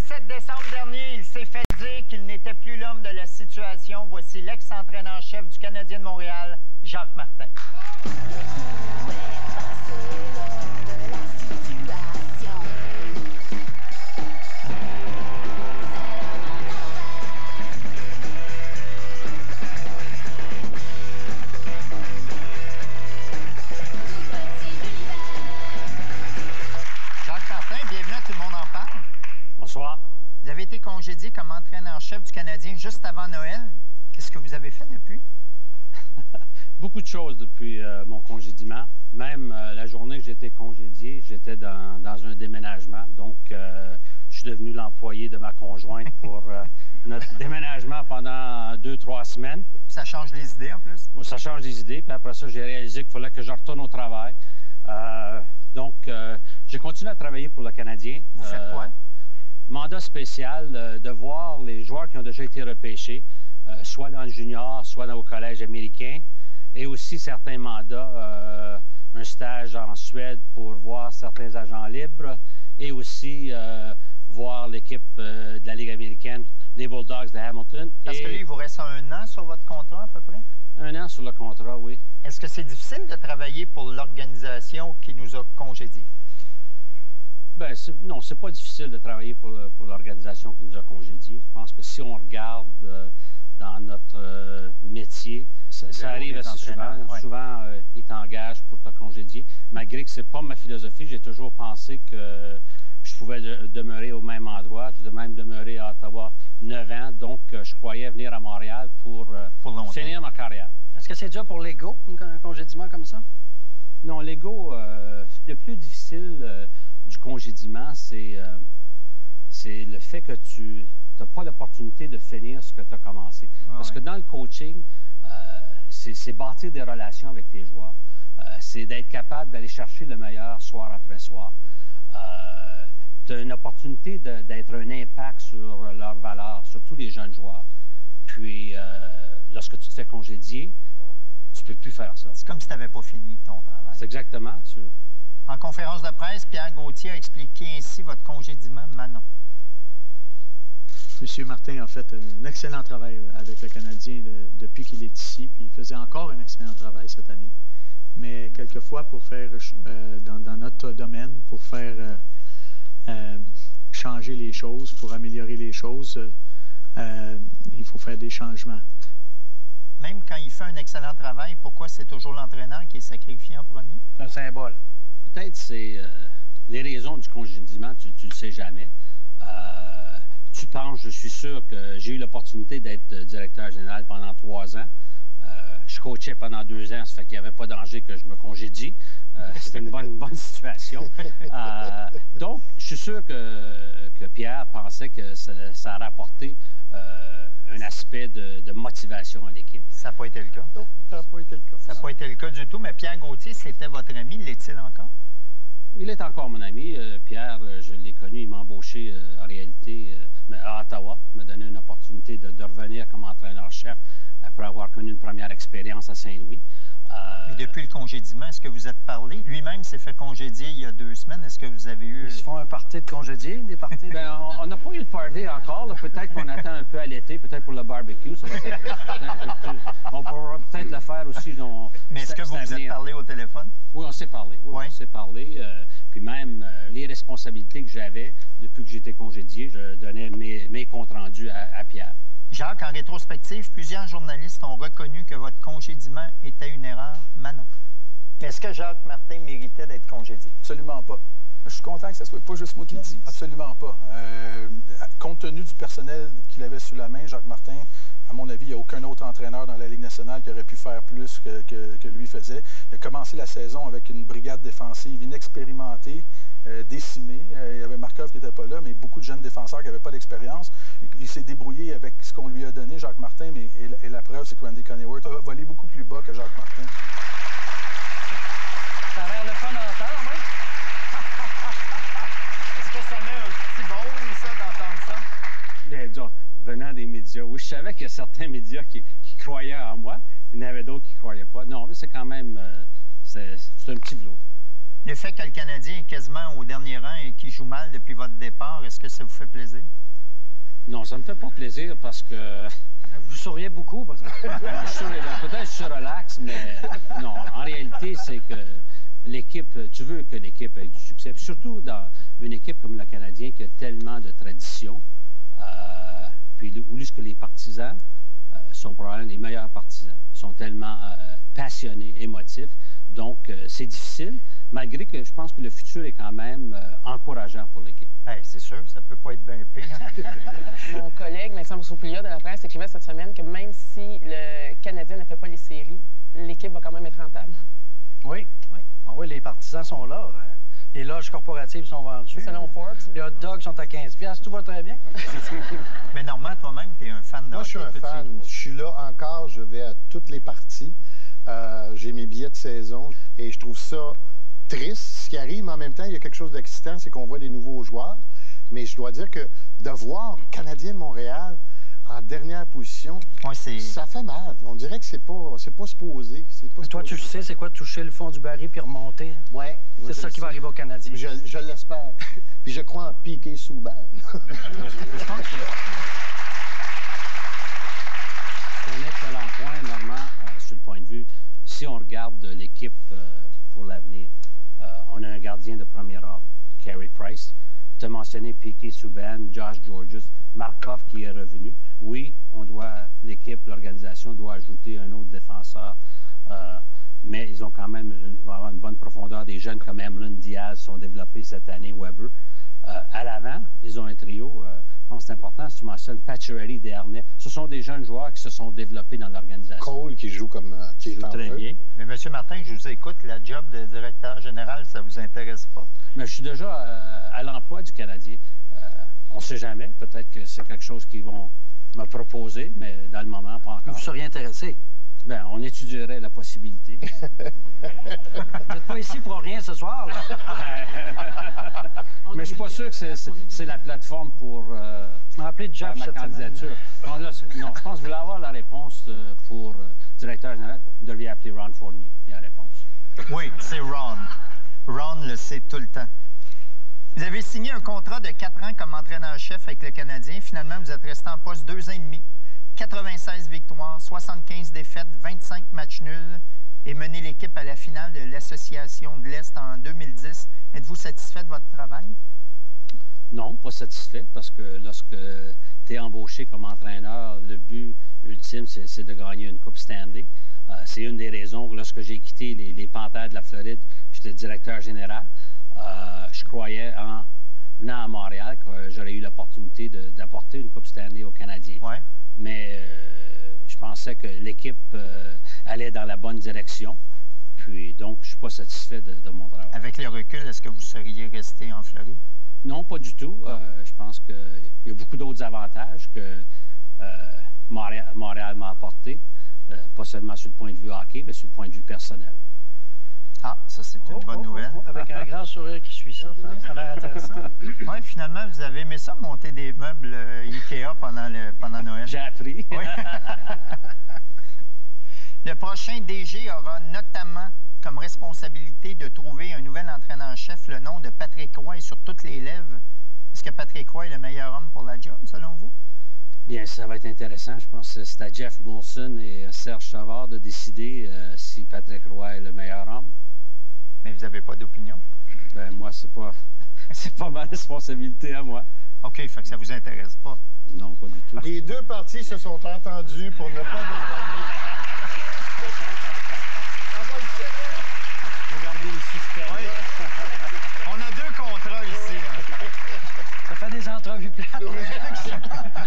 17 décembre dernier, il s'est fait dire qu'il n'était plus l'homme de la situation. Voici l'ex-entraîneur-chef du Canadien de Montréal, Jacques Martin. Bonsoir. Vous avez été congédié comme entraîneur-chef du Canadien juste avant Noël. Qu'est-ce que vous avez fait depuis? Beaucoup de choses depuis mon congédiement. Même la journée que j'ai été congédié, j'étais dans un déménagement. Donc, je suis devenu l'employé de ma conjointe pour notre déménagement pendant 2-3 semaines. Ça change les idées en plus? Bon, ça change les idées. Puis après ça, j'ai réalisé qu'il fallait que je retourne au travail. Donc, j'ai continué à travailler pour le Canadien. Vous faites quoi? Mandat spécial de voir les joueurs qui ont déjà été repêchés, soit dans le junior, soit au collège américain, et aussi certains mandats, un stage en Suède pour voir certains agents libres, et aussi voir l'équipe de la Ligue américaine, les Bulldogs de Hamilton. Parce que là, il vous reste 1 an sur votre contrat à peu près? 1 an sur le contrat, oui. Est-ce que c'est difficile de travailler pour l'organisation qui nous a congédiés? Bien, non, c'est pas difficile de travailler pour l'organisation qui nous a congédiés. Je pense que si on regarde dans notre métier, ça arrive assez souvent. Ouais. Souvent, ils t'engagent pour te congédier. Malgré que c'est pas ma philosophie, j'ai toujours pensé que je pouvais demeurer au même endroit. J'ai même demeuré à Ottawa 9 ans. Donc, je croyais venir à Montréal pour finir ma carrière. Est-ce que c'est dur pour l'ego, un congédiement comme ça? Non, l'ego, le plus difficile du congédiement, c'est le fait que tu n'as pas l'opportunité de finir ce que tu as commencé. Parce que dans le coaching, c'est bâtir des relations avec tes joueurs. C'est d'être capable d'aller chercher le meilleur soir après soir. Tu as une opportunité d'être un impact sur leurs valeurs, sur tous les jeunes joueurs. Puis, lorsque tu te fais congédier, tu ne peux plus faire ça. C'est comme si tu n'avais pas fini ton travail. C'est exactement. En conférence de presse, Pierre Gauthier a expliqué ainsi votre congédiement, Manon. M. Martin a fait un excellent travail avec le Canadien depuis qu'il est ici, puis il faisait encore un excellent travail cette année. Mais quelquefois, pour faire, dans notre domaine, pour faire changer les choses, pour améliorer les choses, il faut faire des changements. Même quand il fait un excellent travail, pourquoi c'est toujours l'entraîneur qui est sacrifié en premier? C'est un symbole. Peut-être c'est les raisons du congédiement, tu ne le sais jamais. Tu penses, je suis sûr que j'ai eu l'opportunité d'être directeur général pendant 3 ans. Je coachais pendant 2 ans, ça fait qu'il n'y avait pas danger que je me congédie. C'était une bonne situation. Donc, je suis sûr que Pierre pensait que ça a rapporté un aspect de motivation à l'équipe. Ça n'a pas été le cas. Non, ça n'a pas été le cas. Ça n'a pas été le cas du tout, mais Pierre Gauthier, c'était votre ami, l'est-il encore? Il est encore mon ami. Pierre, je l'ai connu, il m'a embauché en réalité à Ottawa. Il m'a donné une opportunité de revenir comme entraîneur-chef après avoir connu une première expérience à Saint-Louis. Mais depuis le congédiement, est-ce que vous êtes parlé? Lui-même s'est fait congédier il y a 2 semaines. Est-ce que vous avez eu... Ils se font un party de congédiés, des parties? Bien, on n'a pas eu le party encore. Peut-être qu'on attend un peu à l'été, peut-être pour le barbecue. Ça va on pourra peut-être le faire aussi. Mais est-ce que vous vous êtes parlé au téléphone? Oui, on s'est parlé. Oui, on s'est parlé. Puis même les responsabilités que j'avais depuis que j'étais congédié, je donnais mes comptes rendus à Pierre. Jacques, en rétrospective, plusieurs journalistes ont reconnu que votre congédiement était une erreur. Manon. Est-ce que Jacques Martin méritait d'être congédié? Absolument pas. Je suis content que ce ne soit pas juste moi qui le dise. Absolument pas. Compte tenu du personnel qu'il avait sous la main, Jacques Martin, à mon avis, il n'y a aucun autre entraîneur dans la Ligue nationale qui aurait pu faire plus que lui faisait. Il a commencé la saison avec une brigade défensive inexpérimentée, décimée. Il y avait Markov qui n'était pas là, mais beaucoup de jeunes défenseurs qui n'avaient pas d'expérience. Il s'est débrouillé avec ce qu'on lui a donné, Jacques Martin, mais et la preuve, c'est que Randy Coneyworth a volé beaucoup plus bas que Jacques Martin. Ça a l'air le fun à entendre, oui? Est-ce que ça met un petit baume, ça, d'entendre ça? Bien, disons, venant des médias, oui, je savais qu'il y a certains médias qui croyaient en moi. Il y en avait d'autres qui ne croyaient pas. Non, mais c'est quand même... c'est un petit velours. Le fait que le Canadien est quasiment au dernier rang et qu'il joue mal depuis votre départ, est-ce que ça vous fait plaisir? Non, ça me fait pas plaisir parce que... Vous souriez beaucoup, parce que... Peut-être que je relaxe, mais non, en réalité, c'est que l'équipe, tu veux que l'équipe ait du succès. Puis surtout dans une équipe comme le Canadien qui a tellement de tradition, puis où est-ce que les partisans sont probablement les meilleurs partisans, sont tellement passionnés, émotifs. Donc, c'est difficile, malgré que je pense que le futur est quand même encourageant pour l'équipe. Hey, c'est sûr, ça peut pas être bien pire. Mon collègue Vincent Boussopoulia de la presse écrivait cette semaine que même si le Canadien ne fait pas les séries, l'équipe va quand même être rentable. Oui. Oui. Ah oui, les partisans sont là. Les loges corporatives sont vendues. Selon Forbes. Les hot dogs sont à 15$. Tout va très bien. Mais Normand, toi-même, tu es un fan de Moi, je suis un hockey, fan. Je suis là encore. Je vais à toutes les parties. J'ai mes billets de saison et je trouve ça triste, ce qui arrive, mais en même temps, il y a quelque chose d'excitant, c'est qu'on voit des nouveaux joueurs. Mais je dois dire que de voir le Canadien de Montréal en dernière position, ça fait mal. On dirait que c'est pas supposé. Toi, tu sais, c'est quoi toucher le fond du baril puis remonter? Oui. C'est ça qui va arriver au Canadien. Je l'espère. Puis je crois en Piqué Souban. Je pense que c'est un excellent point, Normand, sur le point de vue. Si on regarde l'équipe pour l'avenir, on a un gardien de premier ordre, Carey Price. Tu as mentionné Piqué Souban, Josh Georges, Markov qui est revenu. Oui, l'équipe, l'organisation doit ajouter un autre défenseur, mais ils ont quand même avoir une bonne profondeur. Des jeunes comme Emlyn Diaz sont développés cette année, Weber. À l'avant, ils ont un trio. Je pense que c'est important, si tu mentionnes Pacioretty, Desharnais. Ce sont des jeunes joueurs qui se sont développés dans l'organisation. Cole qui joue comme qui est en très feu. bien. Mais M. Martin, je vous écoute, la job de directeur général, ça vous intéresse pas? Mais je suis déjà à l'emploi du Canadien. On ne sait jamais. Peut-être que c'est quelque chose qu'ils vont me proposer, mais dans le moment, pas encore. Vous seriez intéressé? Bien, on étudierait la possibilité. Vous n'êtes pas ici pour rien ce soir, là. Mais je ne suis pas sûr que c'est la plateforme pour Appelez Jeff ma cette candidature. Non, je pense que vous voulez avoir la réponse pour directeur général. Vous devriez appeler Ron Fournier. Il y a la réponse. Oui, c'est Ron. Ron le sait tout le temps. Vous avez signé un contrat de 4 ans comme entraîneur-chef avec le Canadien. Finalement, vous êtes resté en poste 2 ans et demi. 96 victoires, 75 défaites, 25 matchs nuls et mené l'équipe à la finale de l'Association de l'Est en 2010. Êtes-vous satisfait de votre travail? Non, pas satisfait, parce que lorsque tu es embauché comme entraîneur, le but ultime, c'est de gagner une Coupe Stanley. C'est une des raisons que lorsque j'ai quitté les Panthères de la Floride, j'étais directeur général. Je croyais en venant à Montréal que j'aurais eu l'opportunité d'apporter une Coupe Stanley aux Canadiens. Ouais. Mais je pensais que l'équipe allait dans la bonne direction. Puis donc, je ne suis pas satisfait de mon travail. Avec le recul, est-ce que vous seriez resté en Floride? Non, pas du tout. Je pense qu'il y a beaucoup d'autres avantages que Montréal m'a apporté. Pas seulement sur le point de vue hockey, mais sur le point de vue personnel. Ah, ça, c'est une bonne nouvelle. Avec un grand sourire qui suit ça, ça a l'air intéressant. Oui, finalement, vous avez aimé ça, monter des meubles Ikea pendant Noël. J'ai appris. Oui. Le prochain DG aura notamment comme responsabilité de trouver un nouvel entraîneur-chef. Le nom de Patrick Roy est sur toutes les lèvres. Est-ce que Patrick Roy est le meilleur homme pour la job, selon vous? Bien, ça va être intéressant. Je pense que c'est à Jeff Molson et Serge Savard de décider si Patrick Roy est le meilleur homme. Mais vous n'avez pas d'opinion? Ben moi, c'est pas ma responsabilité à moi. OK, fait que ça vous intéresse pas. Non, pas du tout. Les deux parties se sont entendues pour ne pas Regardez le système. Oui. On a 2 contrats ici. Hein. Ça fait des entrevues plates.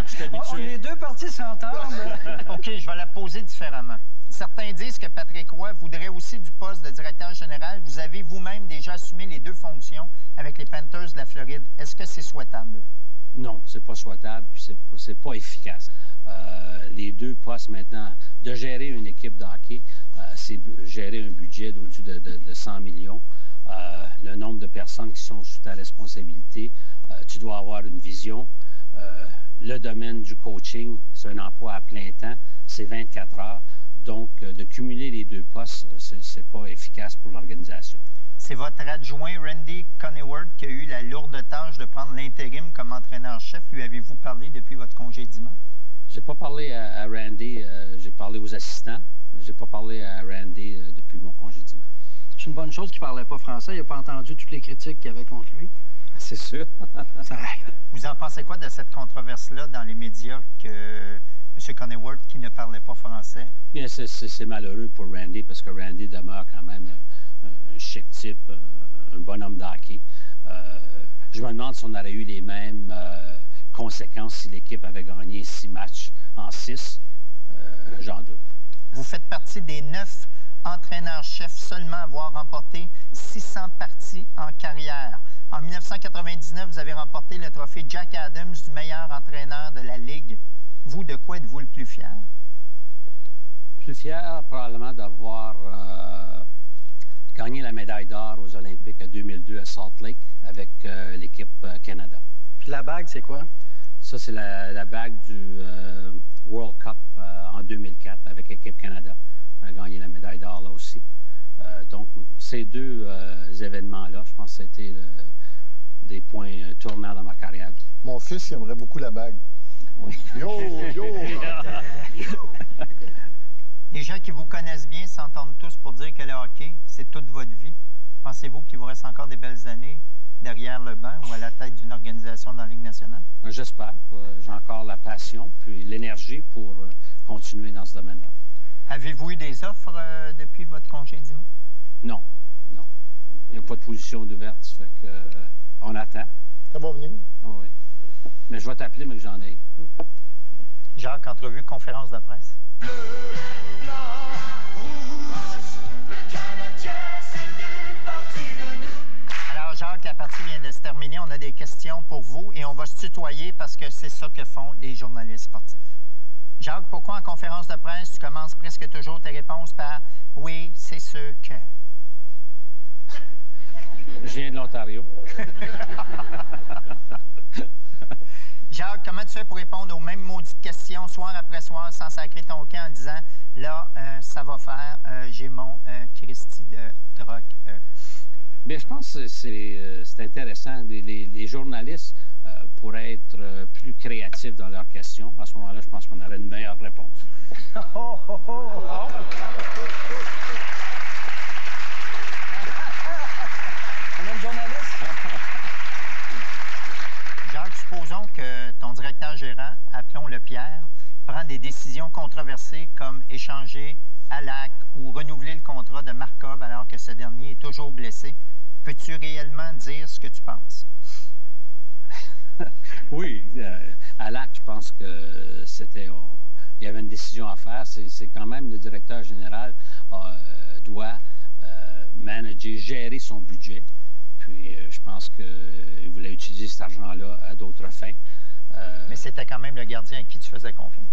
Je suis habitué. Les deux parties s'entendent. OK, je vais la poser différemment. Certains disent que Patrick Roy voudrait aussi du poste de directeur général. Vous avez vous-même déjà assumé les 2 fonctions avec les Panthers de la Floride. Est-ce que c'est souhaitable? Non, c'est pas souhaitable, puis c'est pas efficace. Les 2 postes maintenant, de gérer une équipe de hockey, c'est gérer un budget d'au-dessus de 100 millions. Le nombre de personnes qui sont sous ta responsabilité, tu dois avoir une vision. Le domaine du coaching, c'est un emploi à plein temps, c'est 24 heures. Donc, de cumuler les 2 postes, c'est pas efficace pour l'organisation. C'est votre adjoint, Randy Coneyworth, qui a eu la lourde tâche de prendre l'intérim comme entraîneur-chef. Lui avez-vous parlé depuis votre congédiement? J'ai pas parlé à Randy, j'ai parlé aux assistants. J'ai pas parlé à Randy depuis mon congédiement. C'est une bonne chose qu'il parlait pas français. Il n'a pas entendu toutes les critiques qu'il y avait contre lui. C'est sûr. Ça aide. Vous en pensez quoi de cette controverse-là dans les médias que M. Coneyworth, qui ne parlait pas français? Bien, c'est malheureux pour Randy parce que Randy demeure quand même un chic type, un bonhomme d'hockey. Je me demande si on aurait eu les mêmes conséquences si l'équipe avait gagné 6 matchs en 6. J'en doute. Vous faites partie des 9 entraîneurs-chefs seulement à avoir remporté 600 parties en carrière. En 1999, vous avez remporté le trophée Jack Adams du meilleur entraîneur de la Ligue. Vous, de quoi êtes-vous le plus fier? Plus fier, probablement, d'avoir gagné la médaille d'or aux Olympiques à 2002 à Salt Lake avec l'équipe Canada. Puis la bague, c'est quoi? Ça, c'est la bague du World Cup en 2004 avec l'équipe Canada. On a gagné la médaille d'or là aussi. Donc, ces deux événements-là, je pense que c'était des points tournants dans ma carrière. Mon fils, il aimerait beaucoup la bague. Oui. Yo, yo! Les gens qui vous connaissent bien s'entendent tous pour dire que le hockey, c'est toute votre vie. Pensez-vous qu'il vous reste encore des belles années derrière le banc ou à la tête d'une organisation dans la Ligue nationale? J'espère. J'ai encore la passion puis l'énergie pour continuer dans ce domaine-là. Avez-vous eu des offres depuis votre congédiement? Non, non. Il n'y a pas de position d'ouverte, ça fait que on attend. Ça va venir. Oui. Mais je vais t'appeler, mais que j'en ai. Jacques, entrevue, conférence de presse. Bleu, blanc, rouge, le Canadien, c'est une partie de nous. Alors, Jacques, la partie vient de se terminer. On a des questions pour vous et on va se tutoyer parce que c'est ça que font les journalistes sportifs. Jacques, pourquoi en conférence de presse, tu commences presque toujours tes réponses par « Oui, c'est sûr que... » Je viens de l'Ontario. Jacques, comment tu fais pour répondre aux mêmes maudites questions soir après soir sans sacrer ton camp en disant « Là, ça va faire, j'ai mon Christy de troc. » Bien, je pense que c'est intéressant. Les journalistes pourraient être plus créatifs dans leurs questions. À ce moment-là, je pense qu'on aurait une meilleure réponse. Oh, oh, oh. On a une journaliste? Jacques, supposons que ton directeur gérant, appelons-le Pierre, prend des décisions controversées comme échanger Halak ou renouveler le contrat de Markov alors que ce dernier est toujours blessé. Peux-tu réellement dire ce que tu penses? Oui, Halak, je pense que il y avait une décision à faire. C'est quand même le directeur général doit manager, gérer son budget. Puis je pense qu'il voulait utiliser cet argent-là à d'autres fins. Mais c'était quand même le gardien à qui tu faisais confiance.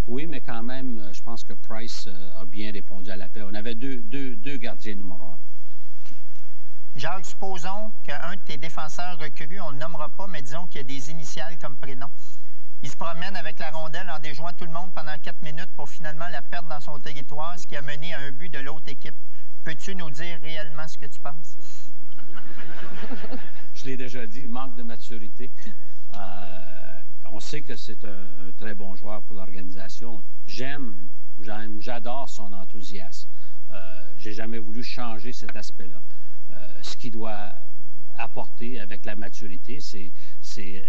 Oui, mais quand même, je pense que Price a bien répondu à l'appel. On avait deux gardiens numéro 1. Jacques, supposons qu'un de tes défenseurs recrues, on ne le nommera pas, mais disons qu'il y a des initiales comme prénom. Il se promène avec la rondelle en déjouant tout le monde pendant 4 minutes pour finalement la perdre dans son territoire, ce qui a mené à un but de l'autre équipe. Peux-tu nous dire réellement ce que tu penses? Je l'ai déjà dit, manque de maturité. On sait que c'est un très bon joueur pour l'organisation. J'adore son enthousiasme. J'ai jamais voulu changer cet aspect-là. Ce qu'il doit apporter avec la maturité, c'est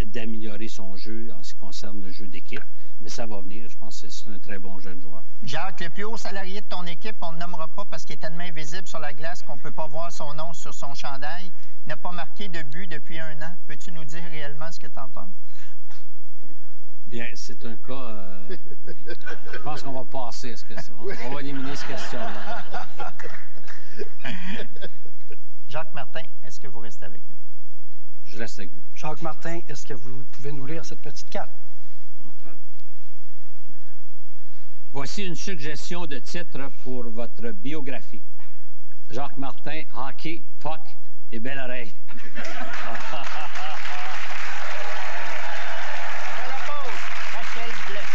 d'améliorer son jeu en ce qui concerne le jeu d'équipe. Mais ça va venir. Je pense que c'est un très bon jeune joueur. Jacques, le plus haut salarié de ton équipe, on ne le nommera pas parce qu'il est tellement invisible sur la glace qu'on ne peut pas voir son nom sur son chandail. Il n'a pas marqué de but depuis 1 an. Peux-tu nous dire réellement ce que tu en penses? Bien, c'est un cas... je pense qu'on va passer à ce question. On va éliminer cette question-là. Jacques Martin, est-ce que vous restez avec nous? Je reste avec vous. Jacques Martin, est-ce que vous pouvez nous lire cette petite carte? Voici une suggestion de titre pour votre biographie. Jacques Martin, hockey, puck et belle oreille. Après la pause, Rachel Blais.